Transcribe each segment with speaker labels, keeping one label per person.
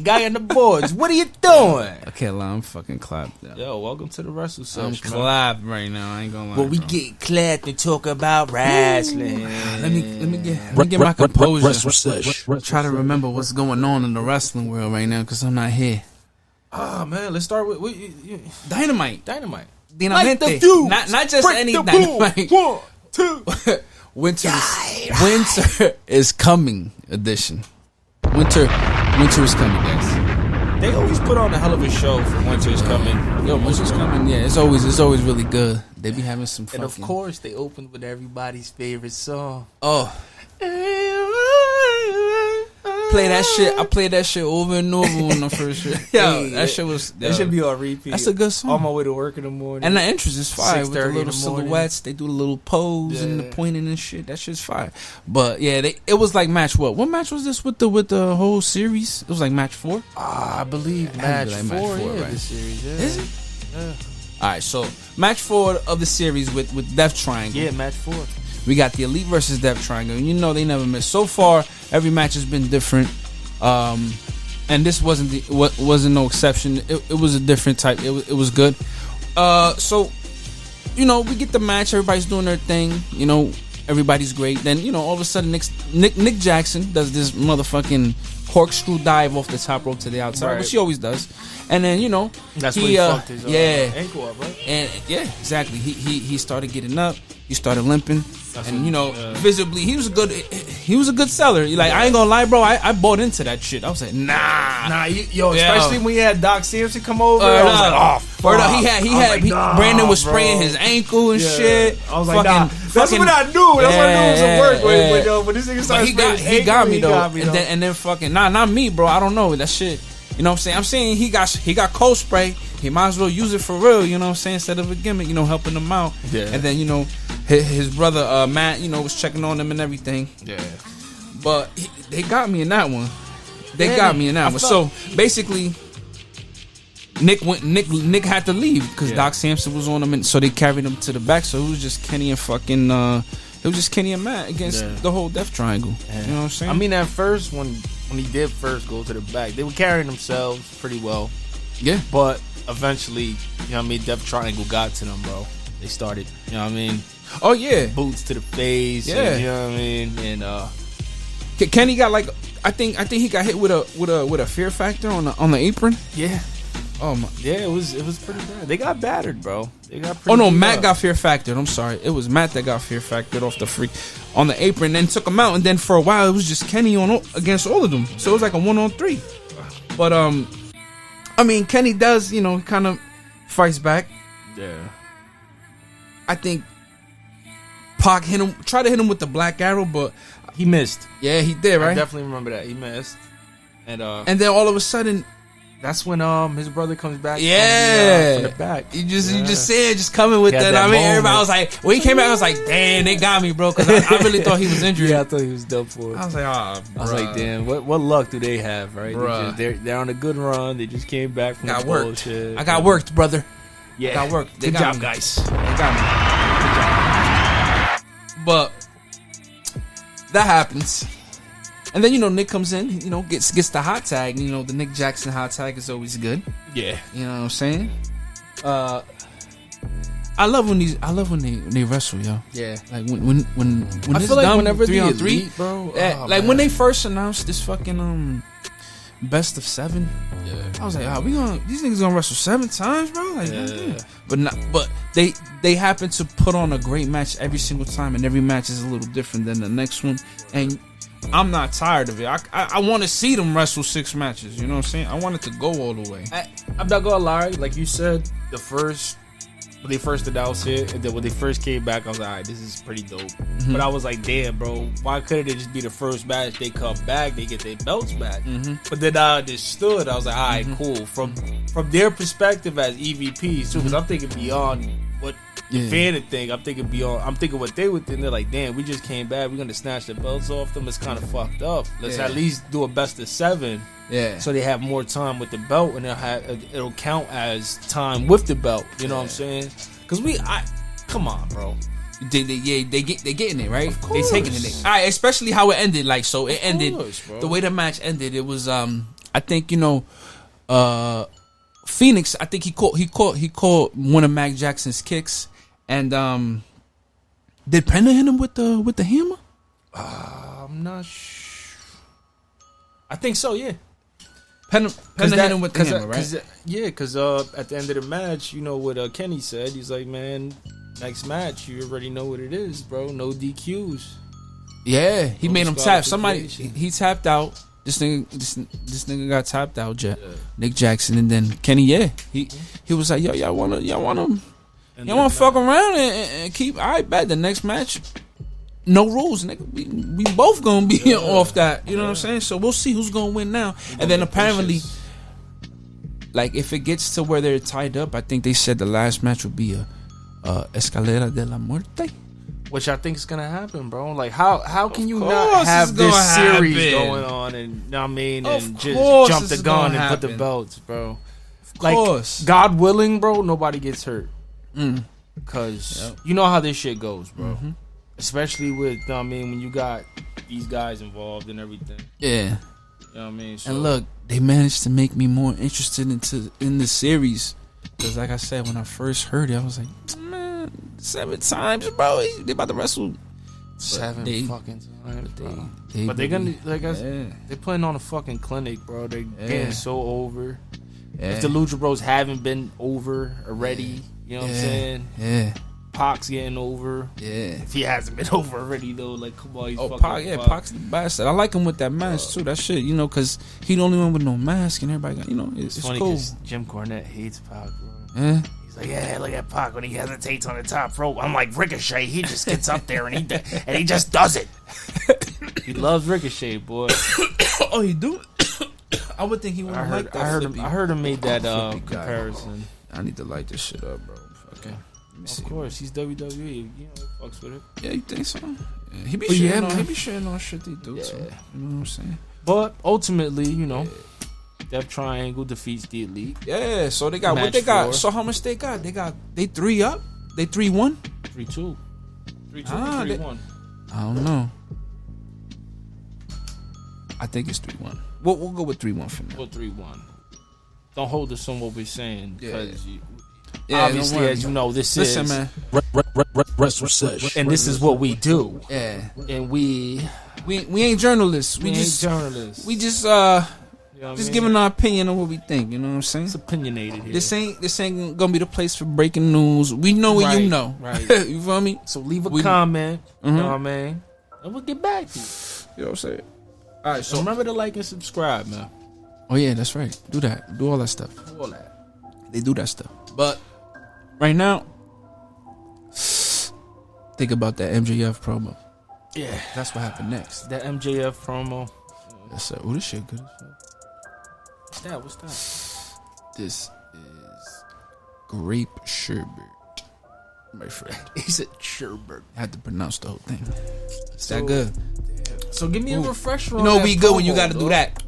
Speaker 1: Guy on the boards, what are you doing?
Speaker 2: I can't lie, I'm fucking clapped now.
Speaker 1: Yo, welcome to the WrestleSesh.
Speaker 2: I'm clapped right now. I ain't gonna lie.
Speaker 1: Well, we get clapped and talk about wrestling.
Speaker 2: Let me get my composure. Try to remember what's going on in the wrestling world right now because I'm not here.
Speaker 1: Oh man, let's start with
Speaker 2: Dynamite.
Speaker 1: Like
Speaker 2: Dinamite.
Speaker 1: the fuse.
Speaker 2: Not just any Dynamite.
Speaker 1: 1, 2.
Speaker 2: Winter is coming edition. Winter is coming, guys.
Speaker 1: They always put on a hell of a show for Winter is coming.
Speaker 2: Yo, Winter's coming. Yeah, it's always really good. They be having some fucking...
Speaker 1: And of course, they opened with everybody's favorite song.
Speaker 2: Oh. Play that shit. I played that shit over and over on the first shit. Yo, that shit was...
Speaker 1: That should be on repeat.
Speaker 2: That's a good song.
Speaker 1: On my way to work in the morning.
Speaker 2: And the entrance is fire with the little
Speaker 1: in the
Speaker 2: silhouettes. They do the little pose and the pointing and shit. That shit's fire. But yeah, it was like match what? What match was this with the whole series? It was like match 4?
Speaker 1: I believe match 4, yeah, right? The series, yeah.
Speaker 2: Is it?
Speaker 1: Yeah.
Speaker 2: Alright, so match 4 of the series with Death Triangle.
Speaker 1: Yeah, match 4.
Speaker 2: We got the Elite versus Death Triangle. You know they never miss. So far, every match has been different. And this wasn't no exception. It was a different type. It was good. So you know, we get the match. Everybody's doing their thing. You know, everybody's great. Then you know, all of a sudden, Nick Jackson does this motherfucking corkscrew dive off the top rope to the outside, which he always does. And then you know,
Speaker 1: that's when he fucked his ankle up, right?
Speaker 2: And yeah, exactly. He started getting up. He started limping. And you know, visibly, he was a good seller. Like I ain't gonna lie, bro. I bought into that shit. I was like, nah,
Speaker 1: especially when you had Doc Samson come over. I was like, oh, fuck.
Speaker 2: Brandon was spraying his ankle and shit.
Speaker 1: I was like, nah. That's what I knew. That's what I knew was a work. When this nigga started spraying his ankle,
Speaker 2: he got me though. And then fucking not me, bro. I don't know that shit. You know what I'm saying? he got cold spray. He might as well use it for real, you know what I'm saying, instead of a gimmick, you know, helping him out. Yeah. And then, you know, his brother Matt, you know, was checking on him and everything. Yeah. But they got me in that one. So basically, Nick had to leave because Doc Samson was on him, and so they carried him to the back. So it was just Kenny and fucking it was just Kenny and Matt against the whole Death Triangle. Yeah. You know what I'm saying?
Speaker 1: I mean, at first when he did first go to the back, they were carrying themselves pretty well. Yeah. But eventually, you know what I mean, Death Triangle got to them, bro. They started, you know what I mean?
Speaker 2: Oh yeah.
Speaker 1: Boots to the face. Yeah. And, you know what I mean? And
Speaker 2: Kenny got like I think he got hit with a fear factor on the apron.
Speaker 1: Yeah.
Speaker 2: Oh my.
Speaker 1: Yeah, it was pretty bad. They got battered, bro. They got pretty
Speaker 2: Matt got fear factored. I'm sorry. It was Matt that got fear factored off the freak on the apron, then took him out, and then for a while it was just Kenny against all of them. So it was like a 1-on-3. But I mean, Kenny does, you know, kind of fights back.
Speaker 1: Yeah.
Speaker 2: I think Pac tried to hit him with the Black Arrow, but
Speaker 1: he missed.
Speaker 2: Yeah, he did, right?
Speaker 1: I definitely remember that. He missed. And
Speaker 2: then all of a sudden,
Speaker 1: that's when his brother comes back.
Speaker 2: Yeah,
Speaker 1: from the back.
Speaker 2: You just said coming with that. I mean, everybody was like, when he came back, I was like, damn, they got me, bro, because I really thought he was injured.
Speaker 1: Yeah, I thought he was dope for it.
Speaker 2: I was like, I
Speaker 1: was like, damn, what luck do they have, right? They're on a good run. They just came back from the bullshit.
Speaker 2: I got worked, brother.
Speaker 1: Yeah,
Speaker 2: I got worked.
Speaker 1: Good job, guys.
Speaker 2: They got me. But that happens. And then, you know, Nick comes in, you know, gets the hot tag. You know, the Nick Jackson hot tag is always good.
Speaker 1: Yeah.
Speaker 2: You know what I'm saying? I love when they wrestle, yo.
Speaker 1: Yeah.
Speaker 2: Like when
Speaker 1: I feel like whenever 3-on-3,
Speaker 2: bro. Like when they first announced this fucking best of 7. Yeah. I was like, these niggas gonna wrestle 7 times, bro? Like, yeah. But they happen to put on a great match every single time, and every match is a little different than the next one. And I'm not tired of it. I want to see them wrestle 6 matches. You know what I'm saying? I want it to go all the way.
Speaker 1: I'm not gonna lie. Like you said, the first when they first announced it, and then when they first came back, I was like, all right, this is pretty dope. Mm-hmm. But I was like, damn, bro, why couldn't it just be the first match? They come back, they get their belts back. Mm-hmm. But then I understood. I was like, all right, cool. From their perspective as EVPs too, because I'm thinking beyond what the fan would think. I'm thinking what they would think. They're like, damn, we just came back. We're gonna snatch the belts off them. It's kind of fucked up. Let's at least do a best of 7. Yeah. So they have more time with the belt, and it'll count as time with the belt. You know what I'm saying? Because come on, bro.
Speaker 2: They getting it, right?
Speaker 1: Of course.
Speaker 2: They taking it. All right, especially how it ended. Like, so it ended. The way the match ended, it was I think Phoenix. I think he caught one of Mac Jackson's kicks, and did Penta hit him with the hammer?
Speaker 1: I'm not sure. I think so. Yeah.
Speaker 2: Penta hit him with the hammer, right?
Speaker 1: Because at the end of the match, you know what Kenny said. He's like, man, next match, you already know what it is, bro. No DQs.
Speaker 2: Yeah, he made him tap. Somebody, he tapped out. This nigga got tapped out, Nick Jackson, and then Kenny, he was like, yo, y'all wanna fuck around and keep. I bet the next match, no rules, nigga. We both gonna be off that. You know what I'm saying? So we'll see who's gonna win now. And then apparently, like, if it gets to where they're tied up, I think they said the last match would be a Escalera de la Muerte.
Speaker 1: Which I think is gonna happen, bro. Like, how can you not have this series going on, and you know what I mean, and just jump the gun and put the belts, bro? Like, God willing, bro, nobody gets hurt. Because you know how this shit goes, bro. Mm-hmm. Especially with, you know what I mean, when you got these guys involved and everything. Yeah. You know what I mean? So,
Speaker 2: and look, they managed to make me more interested in the series. Because like I said, when I first heard it, I was like, 7 times, bro. They about to wrestle
Speaker 1: 7 fucking times, bro. But they're gonna, like I said, they're putting on a fucking clinic, bro. They're getting so over. If the Lucha Bros haven't been over already, you know what I'm saying? Yeah. Pac's getting over. Yeah. If he hasn't been over already, though, like, come on, he's fucking
Speaker 2: Pac's the bastard. I like him with that mask, too. That shit, you know, because he the only one with no mask, and everybody got, you know, it's funny cool.
Speaker 1: Jim Cornette hates Pac, bro. Yeah. Like, yeah, look at Pac when he hesitates on the top rope. I'm like, Ricochet, he just gets up there and he just does it. He loves Ricochet, boy.
Speaker 2: Oh, he do? I would think he wouldn't like that.
Speaker 1: I heard him made that comparison.
Speaker 2: I need to light this shit up, bro.
Speaker 1: Okay. Of course, he's WWE. You know, he fucks with it.
Speaker 2: Yeah, you think so? Yeah, he be sharing on shit they do too. You know what I'm saying?
Speaker 1: But ultimately, you know, Death Triangle defeats the Elite.
Speaker 2: Yeah, so they got what they got. So how much they got? They 3 up? They 3-1?
Speaker 1: 3-2. 3-2, 3-1.
Speaker 2: I don't know. I think it's 3-1. We'll go with 3-1 for now.
Speaker 1: We'll 3-1. Don't hold us on what we're saying because obviously, as you know, this is man.
Speaker 2: WrestleSesh,
Speaker 1: and this is what we do.
Speaker 2: Yeah,
Speaker 1: and we
Speaker 2: ain't journalists. We just giving our opinion on what we think. You know what I'm saying?
Speaker 1: It's opinionated here.
Speaker 2: This ain't gonna be the place for breaking news. We know what you know.
Speaker 1: Right.
Speaker 2: You feel me?
Speaker 1: So leave a comment. You know what I mean? And we'll get back to you.
Speaker 2: You know what I'm saying? All right.
Speaker 1: So remember to like and subscribe, man.
Speaker 2: Oh yeah, that's right. Do that. Do all that stuff.
Speaker 1: All that.
Speaker 2: They do that stuff. But right now, think about that MJF promo.
Speaker 1: Yeah,
Speaker 2: that's what happened next.
Speaker 1: That MJF promo.
Speaker 2: Yes, sir. Oh, this shit good as fuck.
Speaker 1: What's that?
Speaker 2: This is grape sherbet, my friend.
Speaker 1: He said sherbet.
Speaker 2: I had to pronounce the whole thing. It's that good.
Speaker 1: So give me a refresher on
Speaker 2: that. You know,
Speaker 1: be
Speaker 2: good when you got to do that.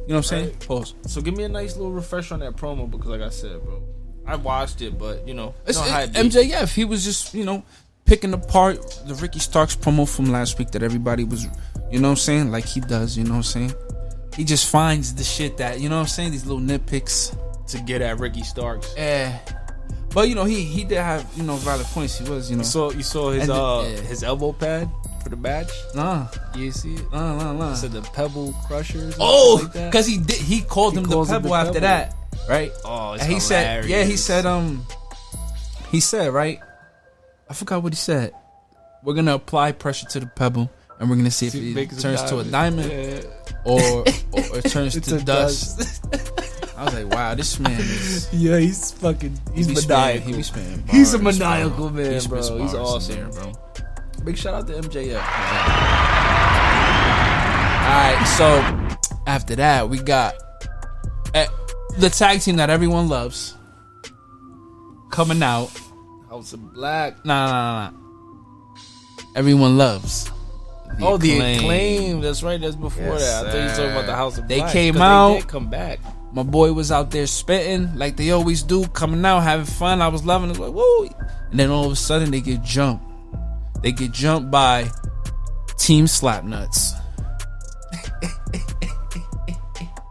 Speaker 2: You know what I'm saying?
Speaker 1: Right.
Speaker 2: Pause.
Speaker 1: So give me a nice little refresher on that promo because, like I said, bro, I watched it, but you know,
Speaker 2: MJF. He was just, you know, picking apart the Ricky Starks promo from last week that everybody was, you know what I'm saying, like he does. You know what I'm saying? He just finds the shit that, you know what I'm saying, these little nitpicks
Speaker 1: to get at Ricky Starks.
Speaker 2: Yeah. But you know, he did have, you know, valid points. He was, you know.
Speaker 1: You saw his elbow pad for the match?
Speaker 2: Nah.
Speaker 1: You see it?
Speaker 2: Nah.
Speaker 1: So the Pebble Crushers.
Speaker 2: Oh, because he called him the Pebble after that, right?
Speaker 1: Oh, it's
Speaker 2: and he said, right? I forgot what he said. We're gonna apply pressure to the Pebble, and we're gonna see if it turns to a diamond or it turns to dust. I was like, wow, this man is.
Speaker 1: Yeah, he's maniacal.
Speaker 2: He be spinning bars,
Speaker 1: he's a maniacal
Speaker 2: bro.
Speaker 1: man, bro. He's awesome,
Speaker 2: there, bro.
Speaker 1: Big shout out to MJF.
Speaker 2: Alright, so after that, we got the tag team that everyone loves coming out.
Speaker 1: House of Black.
Speaker 2: Nah. Everyone loves.
Speaker 1: The Acclaim. That's right. That's before that. I thought you were talking about the House of Black.
Speaker 2: They came out.
Speaker 1: They did come back.
Speaker 2: My boy was out there spitting like they always do, coming out, having fun. I was loving it. Like, woo. And then all of a sudden, they get jumped. They get jumped by Team Slapnuts.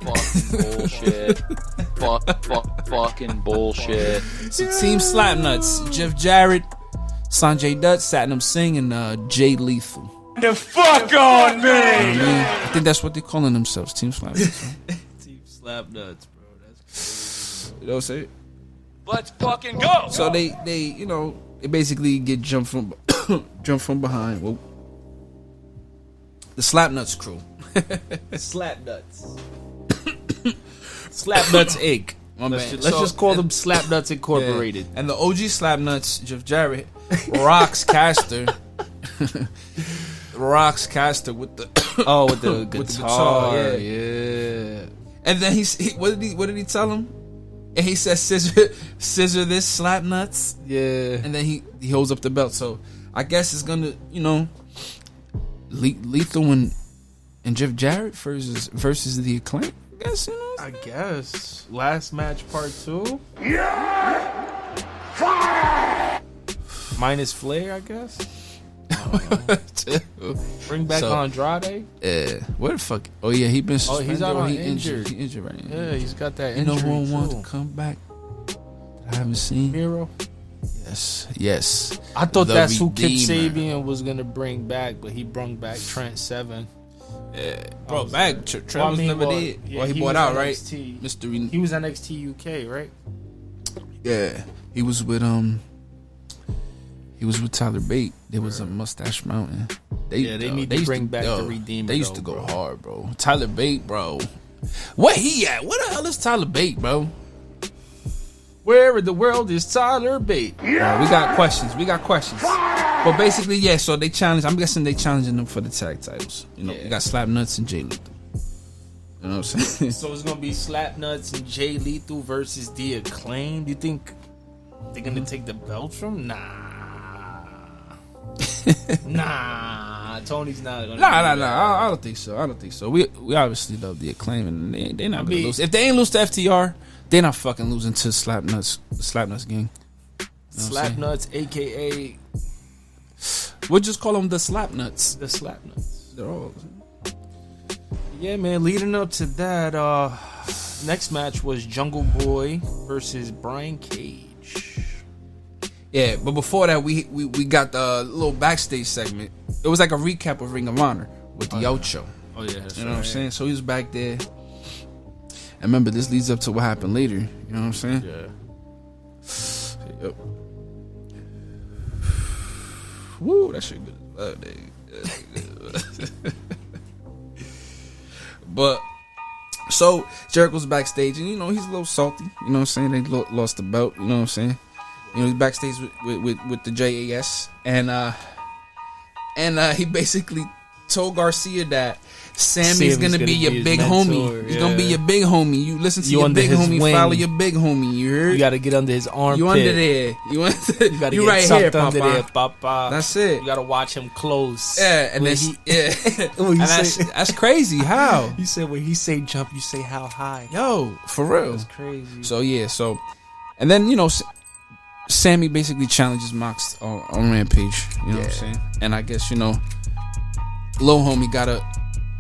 Speaker 3: Fucking bullshit. Fucking bullshit.
Speaker 2: So Team Slapnuts, Jeff Jarrett, Sanjay Dutt, Satnam Singh, and Jay Lethal.
Speaker 4: The fuck on me!
Speaker 2: I think that's what they're calling themselves, Team Slapnuts.
Speaker 1: Team Slapnuts, bro. That's crazy.
Speaker 2: You know what I'm saying?
Speaker 3: Let's fucking go.
Speaker 2: So they they basically get jumped from behind. Whoa. The Slapnuts crew.
Speaker 1: Slapnuts. Slapnuts Inc. Let's just call them Slapnuts Incorporated.
Speaker 2: Yeah. And the OG Slapnuts, Jeff Jarrett, rocks Caster. Rocks Caster with the
Speaker 1: with the guitar.
Speaker 2: Yeah. And then what did he tell him? And he said scissor this Slapnuts.
Speaker 1: Yeah.
Speaker 2: And then he holds up the belt. So I guess it's gonna, Lethal and Jeff Jarrett versus the Acclaim.
Speaker 1: I guess. Last match part 2. Minus Flair, I guess. Bring back Andrade.
Speaker 2: Yeah. Where the fuck? Oh yeah, he been suspended.
Speaker 1: He's out injured.
Speaker 2: He injured right now.
Speaker 1: Yeah, he's got that
Speaker 2: You know
Speaker 1: injury.
Speaker 2: who wants to come back that I haven't seen?
Speaker 1: Miro.
Speaker 2: Yes.
Speaker 1: I thought
Speaker 2: The
Speaker 1: that's who Kip
Speaker 2: Redeemer.
Speaker 1: Sabian was gonna bring back, but he brung back Trent Seven.
Speaker 2: Yeah, bro. Back. Trent was never dead.
Speaker 1: Yeah,
Speaker 2: he bought out, right?
Speaker 1: NXT.
Speaker 2: Mr.
Speaker 1: He was NXT UK, right?
Speaker 2: Yeah, he was with Tyler Bate. There was a Mustache Mountain.
Speaker 1: They need to bring back the Redeemer.
Speaker 2: They used to go hard, bro. Tyler Bate, bro. Where he at? Where the hell is Tyler Bate, bro?
Speaker 1: Where in the world is Tyler Bate?
Speaker 2: Yeah. We got questions. But basically, yeah. So they challenge. I'm guessing they challenging them for the tag titles. You got Slapnuts and Jay Lethal. You know what I'm saying?
Speaker 1: So it's gonna be Slapnuts and Jay Lethal versus the Acclaim. Do you think they're gonna take the belts from? Nah. Tony's not gonna.
Speaker 2: Nah. I don't think so. We obviously love the Acclaim, and they're not gonna lose. If they ain't lose to FTR, they're not fucking losing to Slapnuts gang.
Speaker 1: Slapnuts, aka
Speaker 2: we'll just call them the Slapnuts.
Speaker 1: the Slapnuts.
Speaker 2: They're all.
Speaker 1: Yeah, man. Leading up to that, next match was Jungle Boy versus Brian Cage.
Speaker 2: Yeah, but before that, we got the little backstage segment. It was like a recap of Ring of Honor with the Ocho.
Speaker 1: Oh yeah, that's
Speaker 2: you know what I'm saying? So he was back there. And remember, this leads up to what happened later. You know what I'm saying?
Speaker 1: Yeah.
Speaker 2: Yep. Woo, that shit good as well, But so Jericho's backstage, and he's a little salty. You know what I'm saying? They lost the belt. You know what I'm saying? He's backstage with the JAS, and he basically told Garcia that Sammy's gonna be your big homie. He's gonna be your big homie. You listen to your big homie, follow your big homie. You heard?
Speaker 1: You gotta get under his armpit.
Speaker 2: You under there. You
Speaker 1: gotta
Speaker 2: you
Speaker 1: get
Speaker 2: right here,
Speaker 1: under
Speaker 2: Papa.
Speaker 1: there, Papa.
Speaker 2: That's it.
Speaker 1: You gotta watch him close.
Speaker 2: Yeah, and then and that's crazy. How?
Speaker 1: You said when he say jump, you say how high.
Speaker 2: Yo, for real.
Speaker 1: That's crazy.
Speaker 2: So and then Sammy basically challenges Mox on Rampage. You know what I'm saying? And I guess little homie gotta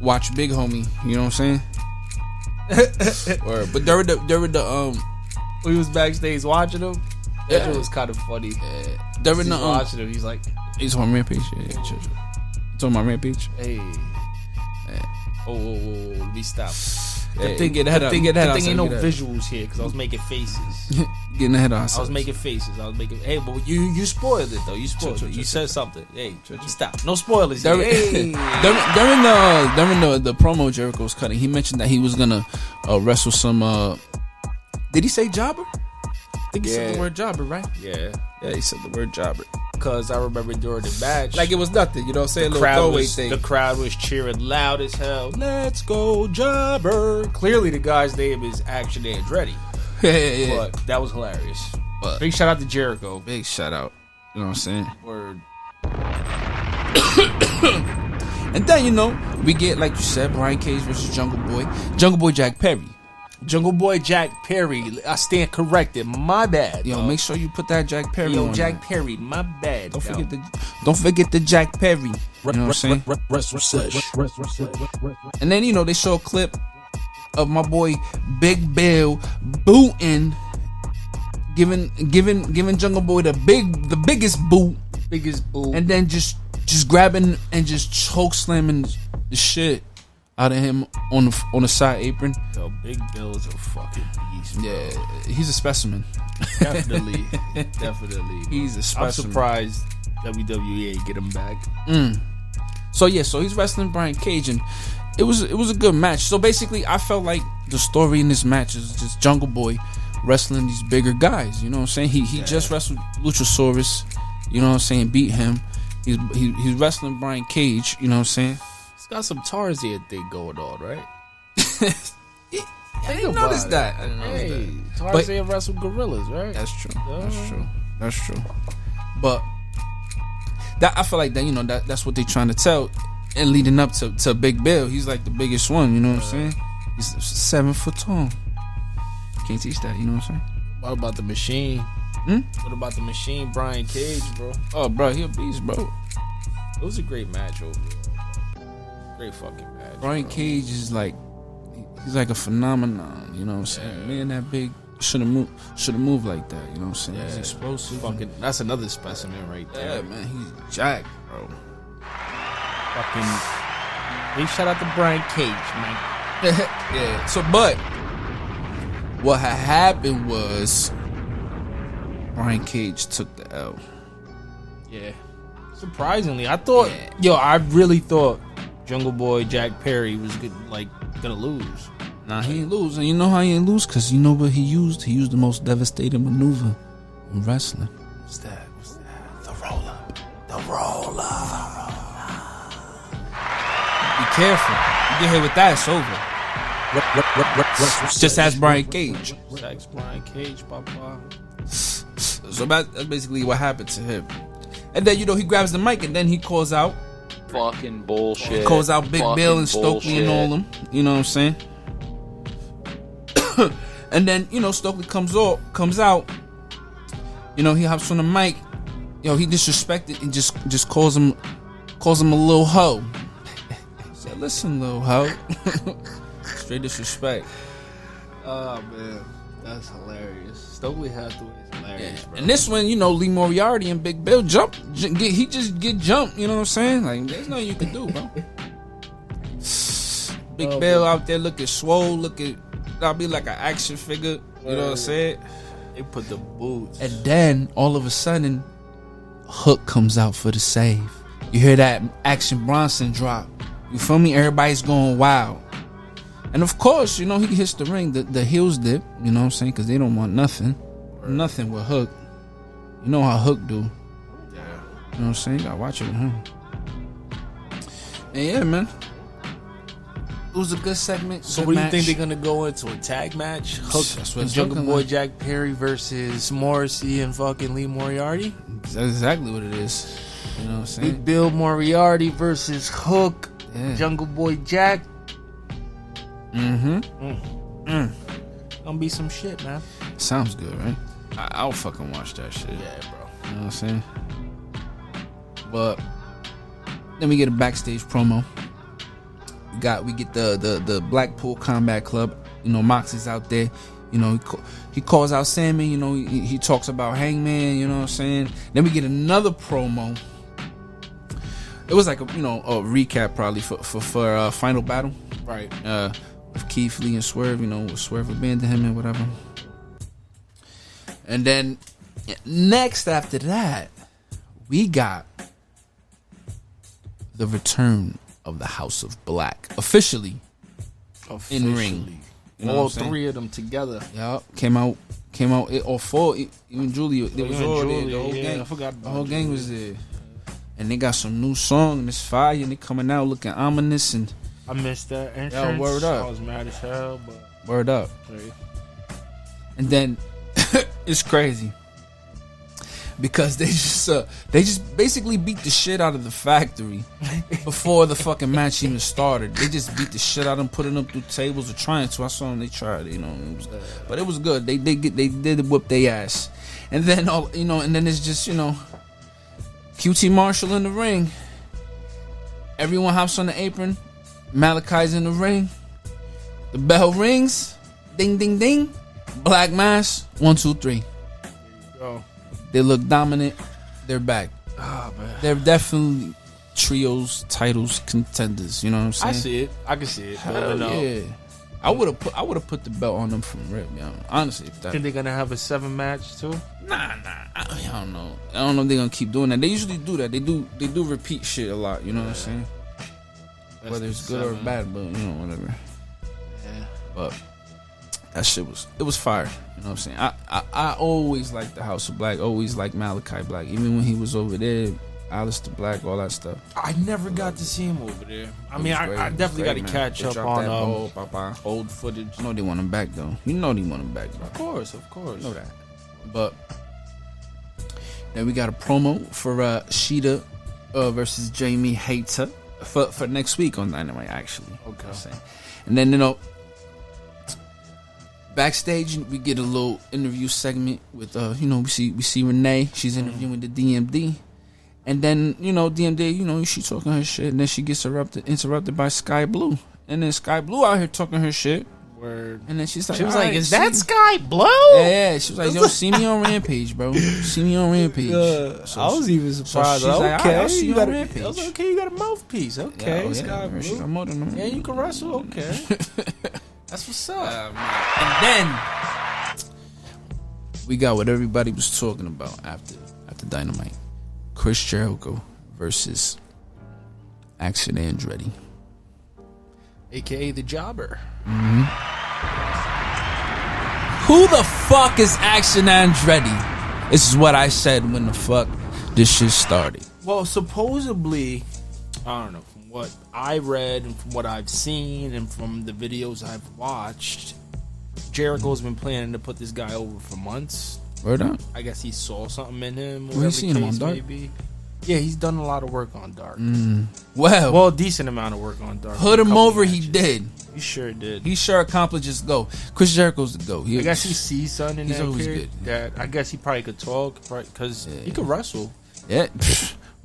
Speaker 2: watch big homie. You know what I'm saying? But during the
Speaker 1: he was backstage watching him. That was kind of funny.
Speaker 2: During the
Speaker 1: watching him, he's like,
Speaker 2: he's on Rampage. Yeah. It's on my Rampage.
Speaker 1: Hey. Oh, let me stop.
Speaker 2: Good thing ain't
Speaker 1: no visuals here because I was making faces.
Speaker 2: Getting ahead of ourselves.
Speaker 1: I was making faces. Hey, but you spoiled it though. You spoiled it. You said something. Hey, stop. No spoilers.
Speaker 2: During the promo Jericho was cutting, he mentioned that he was gonna wrestle some Did he say jobber? I think he said the word jobber, right?
Speaker 1: Yeah.
Speaker 2: Yeah, he said the word jobber.
Speaker 1: Because I remember during the match,
Speaker 2: Like it was nothing, you know what I'm saying?
Speaker 1: the crowd was cheering loud as hell. Let's go, Jobber. Clearly, the guy's name is Action Andretti.
Speaker 2: Yeah.
Speaker 1: But that was hilarious.
Speaker 2: But
Speaker 1: Big shout out to Jericho.
Speaker 2: big shout out. You know what I'm saying?
Speaker 1: Word.
Speaker 2: And then, you know, we get, like you said, Brian Cage versus Jungle Boy Jack Perry.
Speaker 1: Jungle Boy Jack Perry. I stand corrected. My bad.
Speaker 2: Yo, make sure you put that Jack Perry
Speaker 1: Yo,
Speaker 2: on
Speaker 1: Jack
Speaker 2: there.
Speaker 1: Perry. My bad.
Speaker 2: Don't forget the Jack Perry. You know what I'm saying? And then, you know, they show a clip of my boy Big Bill booting, giving Jungle Boy the biggest boot, and then just grabbing and just choke slamming the shit out of him on the side apron.
Speaker 1: Yo, Big Bill is a fucking beast, bro.
Speaker 2: Yeah, he's a specimen.
Speaker 1: Definitely.
Speaker 2: He's a specimen.
Speaker 1: I'm surprised WWE ain't get him back.
Speaker 2: So he's wrestling Brian Cage, and it was a good match. So basically, I felt like the story in this match is just Jungle Boy wrestling these bigger guys. You know what I'm saying? He just wrestled Luchasaurus. You know what I'm saying? Beat him. He's wrestling Brian Cage. You know what I'm saying?
Speaker 1: It's got some Tarzan thing going on, right?
Speaker 2: I didn't notice that.
Speaker 1: Tarzan wrestled gorillas, right?
Speaker 2: That's true. That's true. But that I feel like that, you know, that's what they're trying to tell. And leading up to Big Bill, he's like the biggest one. You know what I'm saying? He's 7 foot tall. Can't teach that. You know what I'm saying?
Speaker 1: What about the Machine? What about the Machine, Brian Cage, bro?
Speaker 2: Oh, bro, he a beast, bro.
Speaker 1: It was a great match overall. Great fucking match.
Speaker 2: Brian Cage is like, he's like a phenomenon. You know what I'm saying? Man, that big should have moved like that. You know what I'm saying? He's explosive.
Speaker 1: Fucking, that's another specimen right there.
Speaker 2: Yeah, man, he's jacked, bro.
Speaker 1: Fucking, big shout out to Brian Cage, man.
Speaker 2: Yeah. So, but what had happened was Brian Cage took the L.
Speaker 1: Yeah. Surprisingly, I thought, I really thought Jungle Boy Jack Perry was gonna lose.
Speaker 2: Nah, he ain't lose. And you know how he ain't lose? Because you know what he used? He used the most devastating maneuver in wrestling.
Speaker 1: What's that?
Speaker 2: The roll-up. Be careful. You get hit with that, it's over. Just ask Brian Cage.
Speaker 1: Ask Brian Cage, papa.
Speaker 2: So that's basically what happened to him. And then, you know, he grabs the mic and then he calls out
Speaker 3: Fucking bullshit.
Speaker 2: He calls out Big Bill and Stokely and all them. You know what I'm saying? And then, you know, Stokely comes out. You know, he hops on the mic. Yo, he disrespected and just calls him a little hoe. Said, listen, little hoe. Straight disrespect.
Speaker 1: Oh man, that's hilarious. Stokely Hathaway is hilarious, bro.
Speaker 2: And this one, you know, Lee Moriarty and Big Bill he just get jumped. You know what I'm saying? Like, there's nothing you can do, bro. Big Bill out there looking swole, I'll be like an action figure. You know what I'm saying?
Speaker 1: They put the boots.
Speaker 2: And then all of a sudden, Hook comes out for the save. You hear that Action Bronson drop. You feel me? Everybody's going wild. And of course, you know, he hits the ring. The heels dip. You know what I'm saying? Because they don't want nothing. Nothing with Hook. You know how Hook do.
Speaker 1: Yeah.
Speaker 2: You know what I'm saying? You gotta watch it with him. And yeah, man. It was a good segment.
Speaker 1: So what do you think they're gonna go into a tag match? Hook and Jungle Boy Jack Perry versus Morrissey and fucking Lee Moriarty?
Speaker 2: That's exactly what it is. You know what I'm saying?
Speaker 1: Big Bill Moriarty versus Hook, Jungle Boy Jack. Gonna be some shit, man.
Speaker 2: Sounds good, right? I'll fucking watch that shit.
Speaker 1: Yeah, bro.
Speaker 2: You know what I'm saying? But then we get a backstage promo. We get the Blackpool Combat Club. You know, Moxie's out there. You know, he calls out Sammy. You know, he talks about Hangman. You know what I'm saying? Then we get another promo. It was like a recap probably for Final Battle,
Speaker 1: right?
Speaker 2: With Keith Lee and Swerve. You know, Swerve abandoned him and whatever. And then next after that, we got the return of the House of Black officially in ring. You know You know
Speaker 1: all
Speaker 2: what I'm saying?
Speaker 1: 3 of them together.
Speaker 2: Yup. Came out. All 4. Even Julia. They was all there. The whole gang.
Speaker 1: I forgot.
Speaker 2: The whole gang was there. And they got some new song and it's fire. And they coming out looking ominous and.
Speaker 1: I missed that entrance.
Speaker 2: Yeah, word up.
Speaker 1: I was mad as hell, but
Speaker 2: Word up. And then it's crazy because they just basically beat the shit out of the factory before the fucking match even started. They just beat the shit out of them, putting them through tables or trying to. I saw them. They tried, but it was good. They did whip their ass, and then and then it's just QT Marshall in the ring. Everyone hops on the apron. Malachi's in the ring. The bell rings. Ding, ding, ding. Black mass. 1, 2, 3.
Speaker 1: Go.
Speaker 2: They look dominant. They're back.
Speaker 1: Oh, man.
Speaker 2: They're definitely trios, titles, contenders. You know what I'm saying?
Speaker 1: I see it. I can see it.
Speaker 2: Hell yeah. I would have put the belt on them from rip. Honestly, if that.
Speaker 1: Think they're gonna have a 7 match too?
Speaker 2: Nah. I don't know. I don't know if they're gonna keep doing that. They usually do that. They do repeat shit a lot. You know what I'm saying? Whether it's good or bad, but whatever.
Speaker 1: Yeah.
Speaker 2: But that shit was fire. You know what I'm saying? I always liked the House of Black. Always liked Malachi Black. Even when he was over there, Aleister Black, all that stuff.
Speaker 1: I never got to see him over there. I mean, I definitely got to catch up on old footage.
Speaker 2: I know they want him back though. You know they want him back, bro.
Speaker 1: Of course.
Speaker 2: I know that. But then we got a promo for Shida versus Jamie Hayter for next week on Dynamite, actually.
Speaker 1: Okay.
Speaker 2: And then backstage we get a little interview segment with we see Renee. She's interviewing the DMD. And then, DMD, she talking her shit, and then she gets interrupted by Sky Blue. And then Sky Blue out here talking her shit.
Speaker 1: Word.
Speaker 2: And then she's like,
Speaker 1: she was like, "Is that Sky Blue?"
Speaker 2: Yeah, she was like, "Yo, see me on Rampage, bro. See me on Rampage."
Speaker 1: So I was even surprised.
Speaker 2: So she's like,
Speaker 1: okay,
Speaker 2: I'll see you on
Speaker 1: I
Speaker 2: Rampage.
Speaker 1: was like, okay, you got a mouthpiece. Okay,
Speaker 2: yeah,
Speaker 1: Sky Blue.
Speaker 2: She got more than them.
Speaker 1: Yeah, you can wrestle. Okay, that's what's up.
Speaker 2: And then we got what everybody was talking about after Dynamite. Chris Jericho versus Action Andretti,
Speaker 1: aka the Jobber.
Speaker 2: Who the fuck is Action Andretti? This is what I said when the fuck this shit started.
Speaker 1: Well, supposedly, I don't know, from what I read and from what I've seen and from the videos I've watched, Jericho's been planning to put this guy over for months.
Speaker 2: Word up.
Speaker 1: I guess he saw something in him.
Speaker 2: Where you seen him on Dark?
Speaker 1: Yeah, he's done a lot of work on Dark.
Speaker 2: Well,
Speaker 1: a decent amount of work on Dark.
Speaker 2: Put him over, matches. He did.
Speaker 1: He sure did.
Speaker 2: He sure accomplished his goal. Chris Jericho's the goat.
Speaker 1: I guess he sees something in
Speaker 2: he's
Speaker 1: that
Speaker 2: always
Speaker 1: kid
Speaker 2: good.
Speaker 1: that I guess he probably could talk, because he could wrestle.
Speaker 2: Yeah,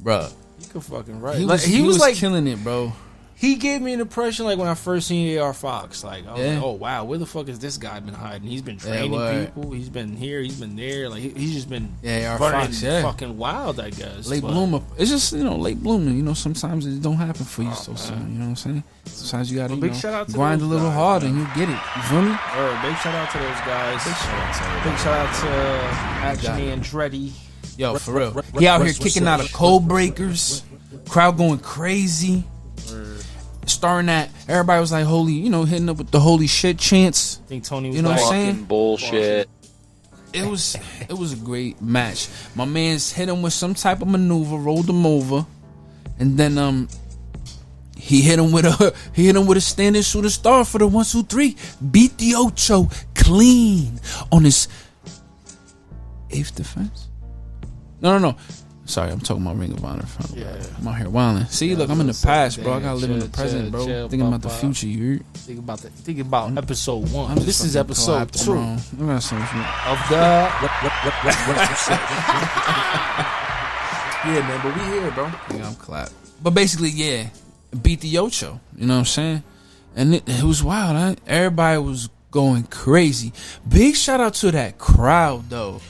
Speaker 2: bruh.
Speaker 1: He could fucking wrestle. He was like
Speaker 2: killing it, bro.
Speaker 1: He gave me an impression like when I first seen AR Fox. Like, I was
Speaker 2: Yeah.
Speaker 1: like, oh, wow, where the fuck has this guy been hiding? He's been training people. He's been here. He's been there. Like, he's just been
Speaker 2: AR
Speaker 1: running
Speaker 2: Fox, yeah.
Speaker 1: fucking wild, I guess.
Speaker 2: Late bloomer. It's just, late bloomer. Sometimes it don't happen for you so soon. You know what I'm saying? Sometimes you gotta,
Speaker 1: big shout out to
Speaker 2: grind a
Speaker 1: those
Speaker 2: little
Speaker 1: guys,
Speaker 2: hard
Speaker 1: man.
Speaker 2: and you get it. You feel me?
Speaker 1: Big shout out to those guys.
Speaker 2: Big shout out to
Speaker 1: Action Andretti.
Speaker 2: Yo, for real. He out here kicking out of code breakers. Crowd going crazy. Starring that, everybody was like, holy, hitting up with the holy shit chants.
Speaker 1: I think Tony was
Speaker 2: You know what I'm
Speaker 3: Fucking
Speaker 2: saying?
Speaker 3: bullshit.
Speaker 2: It was a great match. My man's hit him with some type of maneuver, rolled him over, and then he hit him with a standing shooting star for the 1, 2, 3. Beat the Ocho clean on his 8th defense. No. Sorry, I'm talking about Ring of Honor.
Speaker 1: Yeah.
Speaker 2: I'm out here wilding. See, look, I'm in the past, bro. I gotta live in the present, bro.
Speaker 1: chill,
Speaker 2: Thinking about the future, you.
Speaker 1: Think about episode 1. This is episode 2
Speaker 2: of the
Speaker 1: Yeah, man, but we here, bro.
Speaker 2: Yeah, I'm clapped. But basically, yeah, beat the Ocho. You know what I'm saying? And it was wild. Huh? Everybody was going crazy. Big shout out to that crowd, though.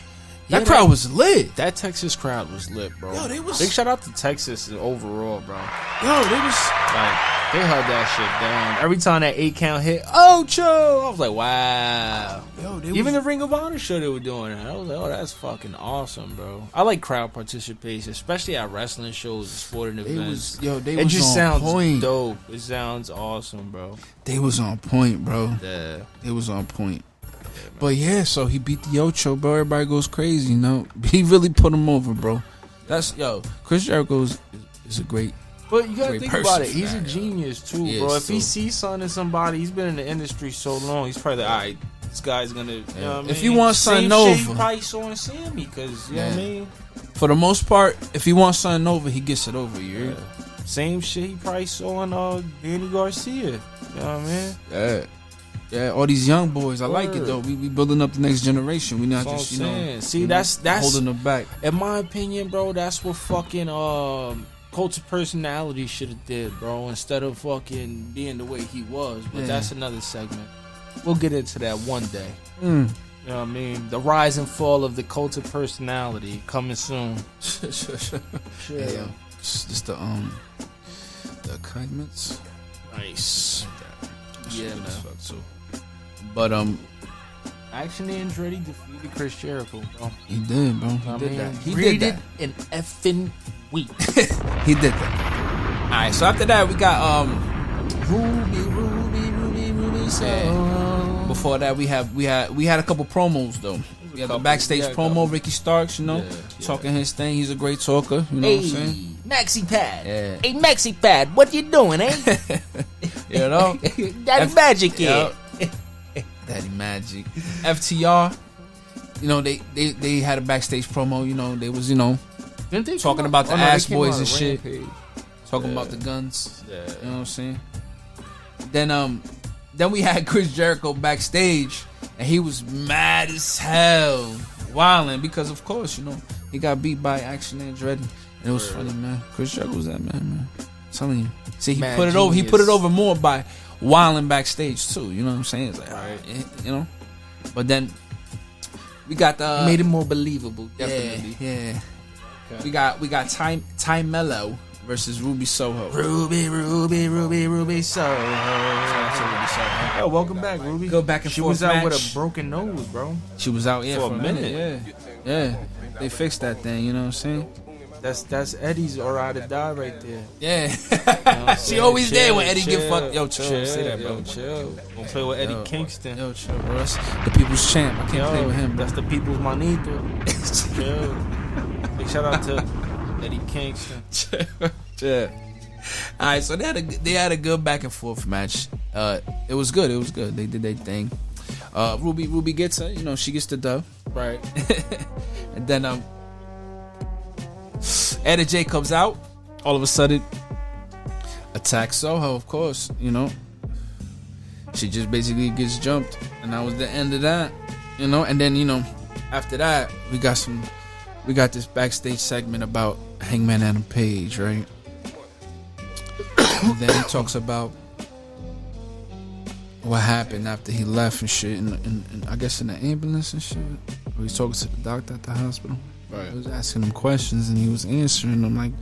Speaker 2: That crowd was lit.
Speaker 1: That Texas crowd was lit, bro.
Speaker 2: Yo, they was...
Speaker 1: Big shout out to Texas overall, bro.
Speaker 2: Yo, they was...
Speaker 1: Like, they held that shit down. Every time that 8 count hit, Ocho! I was like, wow.
Speaker 2: Yo,
Speaker 1: Even the Ring of Honor show, they were doing that. I was like, oh, that's fucking awesome, bro. I like crowd participation, especially at wrestling shows, sporting events.
Speaker 2: They was
Speaker 1: just
Speaker 2: on
Speaker 1: sounds
Speaker 2: point.
Speaker 1: dope. It sounds awesome, bro.
Speaker 2: They was on point, bro.
Speaker 1: Yeah.
Speaker 2: They was on point. But yeah, so he beat the Ocho, bro. Everybody goes crazy, you know. He really put him over, bro. Chris Jericho is a great.
Speaker 1: But you gotta think about it. He's
Speaker 2: a
Speaker 1: genius too, bro. If he sees something in somebody, he's been in the industry so long. He's probably like, all right, this guy's gonna. You know what I mean?
Speaker 2: If he wants something
Speaker 1: Same
Speaker 2: over,
Speaker 1: shit he probably saw in Sammy, because you know what I mean.
Speaker 2: For the most part, if he wants something over, he gets it over. You.
Speaker 1: Same shit he probably saw in Danny Garcia. You know what I mean?
Speaker 2: Yeah. Yeah, all these young boys, I like it though. We building up the next generation. We not
Speaker 1: that's
Speaker 2: just
Speaker 1: that's
Speaker 2: holding them back.
Speaker 1: In my opinion, bro, that's what fucking Cult of Personality should have did, bro. Instead of fucking being the way he was. But that's another segment. We'll get into that one day. You know what I mean? The rise and fall of the Cult of Personality coming soon.
Speaker 2: Yeah, just the segments.
Speaker 1: Nice. Yeah, man.
Speaker 2: But
Speaker 1: Action Andretti defeated Chris Jericho, bro.
Speaker 2: He did, bro. He
Speaker 1: did that in effing week.
Speaker 2: He did that. All right. So after that, we got Ruby. Before that, we had a couple promos though. We had the backstage promo. Ricky Starks, talking his thing. He's a great talker. You know what I'm saying?
Speaker 1: Maxi Pad. Yeah. Hey, Maxi Pad, what you doing, eh?
Speaker 2: You know?
Speaker 1: Daddy Magic here.
Speaker 2: Daddy Magic. FTR, they had a backstage promo, they was, talking about the ass boys and shit. Talking about the guns. Yeah. You know what I'm saying? Then we had Chris Jericho backstage, and he was mad as hell, wilding, because of course, he got beat by Action Andretti. And it was funny, man. Chris Jericho was that man. I'm telling you. See, he put it over. He put it over more by wilding backstage too. You know what I'm saying? It's like, But then we got the
Speaker 1: made it more believable. Definitely.
Speaker 2: Yeah. Okay. We got Ty Mello versus Ruby Soho.
Speaker 1: Ruby Soho. Oh, welcome back, Ruby.
Speaker 2: Go back and forth.
Speaker 1: She was out
Speaker 2: match.
Speaker 1: with a broken nose, bro.
Speaker 2: She was out, for a minute. Yeah. They fixed that thing. You know what I'm saying?
Speaker 1: That's Eddie's or ride or die right there.
Speaker 2: Yeah. She always there when Eddie get fucked. Yo, chill. Say that, bro.
Speaker 1: Chill. Don't play with Eddie Kingston.
Speaker 2: Yo, chill, bro. That's the people's champ. I can't play with him, bro.
Speaker 1: That's the people's manito. Chill. Big shout out to Eddie Kingston.
Speaker 2: Yeah. All right, so they had a good back and forth match. It was good. They did their thing. Ruby gets her. She gets the dub.
Speaker 1: Right.
Speaker 2: And then Etta J comes out, all of a sudden attacks Soho, of course, She just basically gets jumped, and that was the end of that, And then, after that, we got this backstage segment about Hangman Adam Page, right? And then he talks about what happened after he left and shit, and I guess in the ambulance and shit. Or he's talking to the doctor at the hospital.
Speaker 1: Right.
Speaker 2: I was asking him questions and he was answering them like,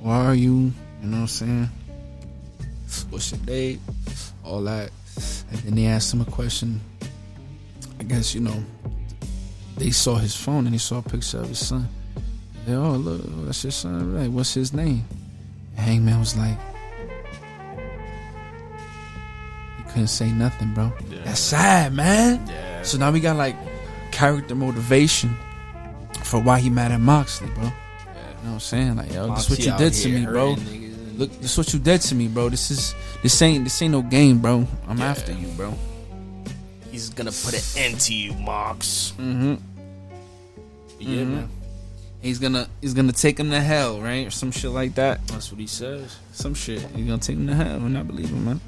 Speaker 2: why are you? You know what I'm saying? What's your date? All that. And then they asked him a question. I guess, they saw his phone and he saw a picture of his son. They, oh, look, that's your son, right? What's his name? And Hangman was like, he couldn't say nothing, bro. Yeah. That's sad, man.
Speaker 1: Yeah.
Speaker 2: So now we got like character motivation for why he mad at Moxley, bro. Yeah. You know what I'm saying? Like, yo, this is what you did to me, bro. Look, this is what you did to me, bro. This ain't no game, bro. I'm after you, bro.
Speaker 1: He's gonna put an end to you, Mox.
Speaker 2: Mm-hmm.
Speaker 1: Yeah, man.
Speaker 2: He's gonna take him to hell, right? Or some shit like that.
Speaker 1: That's what he says.
Speaker 2: Some shit. He's gonna take him to hell, and I believe him, man.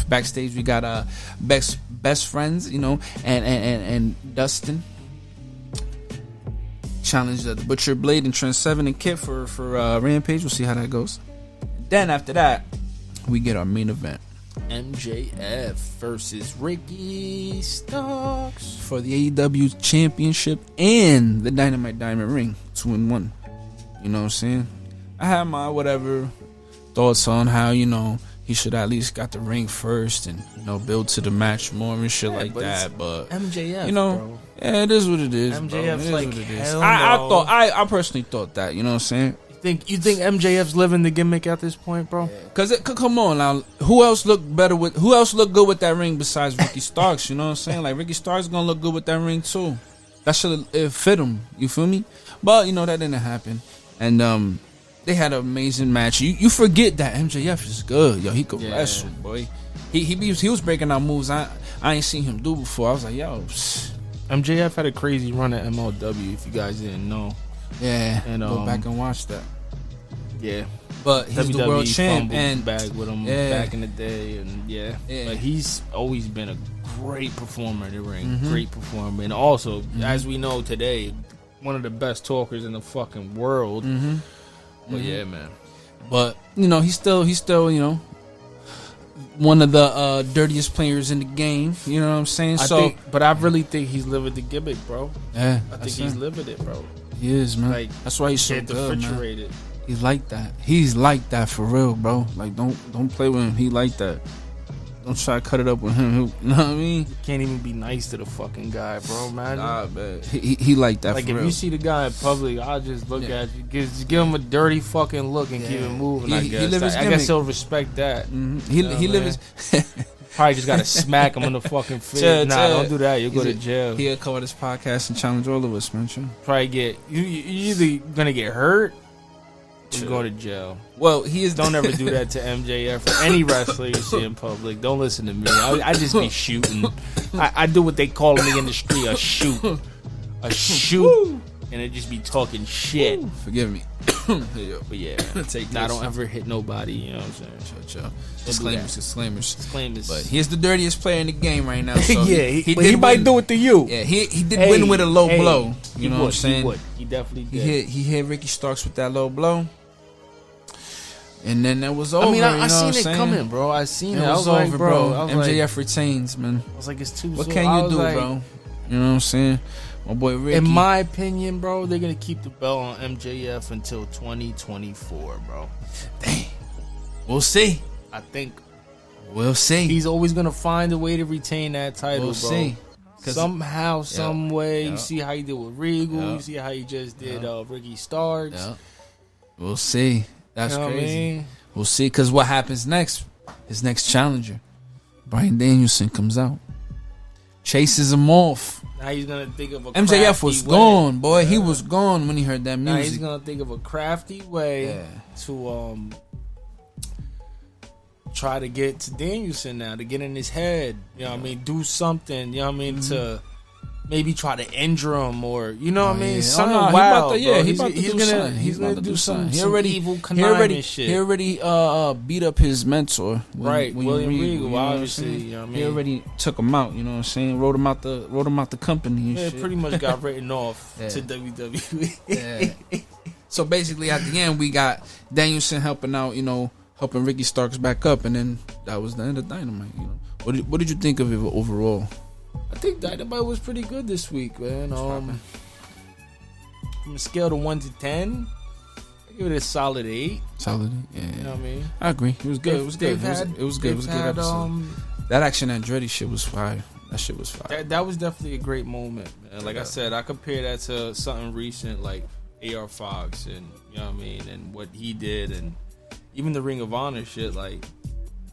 Speaker 2: Backstage, we got best friends, and Dustin challenged the Butcher Blade and Trent Seven and Kid for Rampage. We'll see how that goes. Then after that, we get our main event.
Speaker 1: MJF versus Ricky Starks
Speaker 2: for the AEW Championship and the Dynamite Diamond Ring, 2-1. You know what I'm saying? I had my whatever thoughts on how, you know, he should at least got the ring first and, you know, build to the match more and shit like that. But
Speaker 1: MJF,
Speaker 2: you know,
Speaker 1: bro.
Speaker 2: Yeah, it is what it is.
Speaker 1: MJF's like,
Speaker 2: what it is.
Speaker 1: hell
Speaker 2: I personally thought that. You know what I'm saying?
Speaker 1: You think MJF's living the gimmick at this point, bro?
Speaker 2: Cause come on now, who else look good with that ring besides Ricky Starks? You know what I'm saying? Like Ricky Starks gonna look good with that ring too. That should fit him. You feel me? But you know that didn't happen, and they had an amazing match. You forget that MJF is good, yo. He could wrestle, boy. He was breaking out moves I ain't seen him do before. I was like, yo,
Speaker 1: MJF had a crazy run at MLW. If you guys didn't know,
Speaker 2: yeah, and go back and watch that.
Speaker 1: Yeah,
Speaker 2: but he's the world champ and
Speaker 1: back with him back in the day, and but he's always been a great performer in the ring, great performer, and also as we know today, one of the best talkers in the fucking world. But yeah, man.
Speaker 2: But you know, he's still you know one of the dirtiest players in the game. You know what I'm saying?
Speaker 1: But I really think he's living the gimmick, bro.
Speaker 2: Yeah,
Speaker 1: I think he's living it, bro.
Speaker 2: He is, man.
Speaker 1: Like,
Speaker 2: that's why he's so good, man. He's like that. He's like that for real, bro. Like, don't play with him. He like that. Don't try to cut it up with him. You know what I mean?
Speaker 1: You can't even be nice to the fucking guy, bro, man.
Speaker 2: Nah, man. He like that.
Speaker 1: Like,
Speaker 2: for
Speaker 1: if
Speaker 2: real.
Speaker 1: you see the guy in public, I'll just look at you, just give him a dirty fucking look and keep it moving. I guess he'll respect that.
Speaker 2: He lives.
Speaker 1: Probably just gotta smack him in the fucking face. Don't do that. You'll go to jail.
Speaker 2: He'll come on this podcast and challenge all of us, man.
Speaker 1: Probably you either gonna get hurt or go to jail.
Speaker 2: Well, he is.
Speaker 1: Don't ever do that to MJF or any wrestler you see in public. Don't listen to me. I just be shooting. I do what they call me in the street, a shoot, and it just be talking shit.
Speaker 2: Forgive me.
Speaker 1: But yeah, don't ever hit nobody. You know what I'm saying?
Speaker 2: Disclaimers. But he's the dirtiest player in the game right now. So
Speaker 1: he might do it to you.
Speaker 2: Yeah, he did win with a low blow. You know what I'm saying?
Speaker 1: He definitely did.
Speaker 2: He hit Ricky Starks with that low blow. And then that was over.
Speaker 1: I mean, I seen it coming, bro. I seen it.
Speaker 2: I was over, bro. MJF retains, man.
Speaker 1: I was like, it's too.
Speaker 2: What can you do, bro? You know what I'm saying? My boy Ricky.
Speaker 1: In my opinion, bro, they're gonna keep the belt on MJF until 2024, bro.
Speaker 2: Dang. We'll see.
Speaker 1: I think
Speaker 2: we'll see.
Speaker 1: He's always gonna find a way to retain that title,
Speaker 2: we'll
Speaker 1: bro.
Speaker 2: See.
Speaker 1: Somehow, some way. You see how he did with Regal. You see how he just did Ricky Starks.
Speaker 2: We'll see. That's crazy. I mean? We'll see. Because what happens next? His next challenger, Bryan Danielson, comes out, chases him off.
Speaker 1: Now he's gonna think of a
Speaker 2: MJF was gone, boy. He was gone when he heard that music.
Speaker 1: Now he's gonna think of a crafty way to try to get to Danielson now, to get in his head. You know what I mean? Do something. You know what I mean? To maybe try to injure him, or you know what I mean? Something wild. He's gonna do some evil conniving shit.
Speaker 2: He already beat up his mentor,
Speaker 1: William Regal. Obviously, you know what I mean?
Speaker 2: He already took him out. You know what I'm saying? Wrote him out the company. And shit.
Speaker 1: Pretty much got written off to WWE.
Speaker 2: So basically, at the end, we got Danielson helping out. You know, helping Ricky Starks back up, and then that was the end of Dynamite. You know, what did you think of it overall?
Speaker 1: I think Dynamite was pretty good this week, man. From a scale of 1 to 10, I give it a solid 8.
Speaker 2: Solid 8, yeah.
Speaker 1: You know what I mean?
Speaker 2: I agree. It was good. It was good. It was good. It was a good episode. That Action Andretti shit was fire. That shit was fire.
Speaker 1: That was definitely a great moment, man. Like I said, I compare that to something recent like AR Fox, and you know what I mean, and what he did, and even the Ring of Honor shit. Like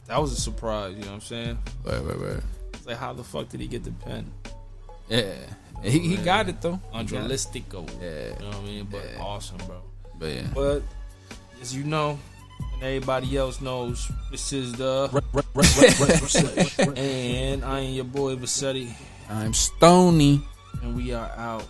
Speaker 1: that was a surprise. You know what I'm saying?
Speaker 2: Right.
Speaker 1: Like, how the fuck did he get the pen?
Speaker 2: Yeah, he got it though.
Speaker 1: Unrealistico.
Speaker 2: Yeah,
Speaker 1: you know what I mean. But awesome, bro.
Speaker 2: But
Speaker 1: as you know, and everybody else knows, this is the and I am your boy Vassetti.
Speaker 2: I'm Stoney,
Speaker 1: and we are out.